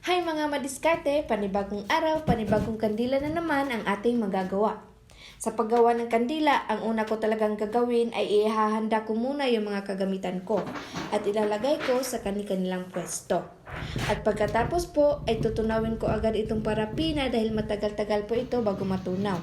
Hi mga madiskarte, panibagong araw, panibagong kandila na naman ang ating magagawa. Sa paggawa ng kandila, ang una ko talagang gagawin ay ihahanda ko muna yung mga kagamitan ko at ilalagay ko sa kanilang pwesto. At pagkatapos po ay tutunawin ko agad itong parapina dahil matagal-tagal po ito bago matunaw.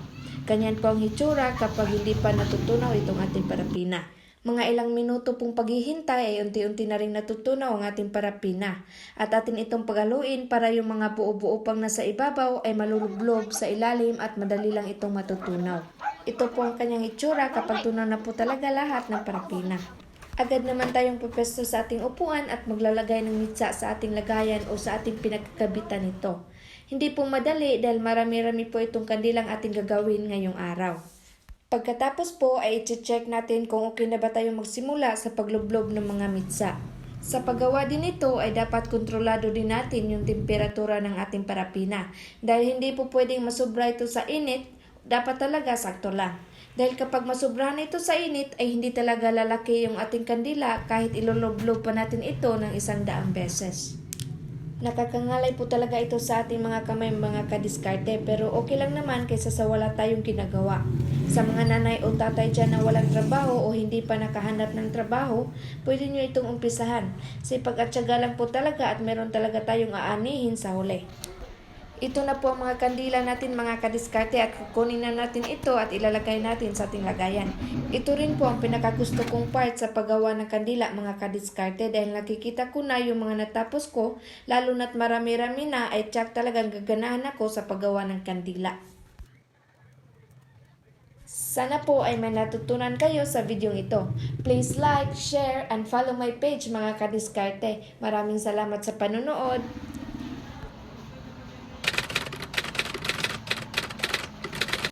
Ganyan po ang hitsura kapag hindi pa natutunaw itong ating parapina. Mga ilang minuto pong paghihintay ay unti-unti na rin natutunaw ang ating parapina at atin itong pagaluin para yung mga buo-buo pang nasa ibabaw ay malulublob sa ilalim at madali lang itong matutunaw. Ito po ang kanyang itsura kapag tunaw na po talaga lahat ng parapina. Agad naman tayong pupesto sa ating upuan at maglalagay ng mitsa sa ating lagayan o sa ating pinagkabitan nito. Hindi po madali dahil marami-rami po itong kandilang ating gagawin ngayong araw. Pagkatapos po ay i-check natin kung okay na ba tayo magsimula sa paglublob ng mga mitsa. Sa paggawa din ito ay dapat kontrolado din natin yung temperatura ng ating parapina. Dahil hindi po pwedeng masobra ito sa init, dapat talaga sakto lang. Dahil kapag masobrahan ito sa init ay hindi talaga lalaki yung ating kandila kahit ilulublob pa natin ito ng 100 beses. Nakakangalay po talaga ito sa ating mga kamay mga kadiskarte pero okay lang naman kaysa sa wala tayong ginagawa. Sa mga nanay o tatay dyan na walang trabaho o hindi pa nakahanap ng trabaho, pwede nyo itong umpisahan. Sipag at tiyaga lang po talaga at meron talaga tayong aanihin sa huli. Ito na po ang mga kandila natin mga kadiskarte at kukunin na natin ito at ilalagay natin sa ating lagayan. Ito rin po ang pinakagusto kong part sa paggawa ng kandila mga kadiskarte dahil nakikita ko na yung mga natapos ko, lalo na't marami-rami na ay tiyak talagang gaganahan ako sa paggawa ng kandila. Sana po ay may natutunan kayo sa video ito. Please like, share, and follow my page mga kadiskarte. Maraming salamat sa panunood.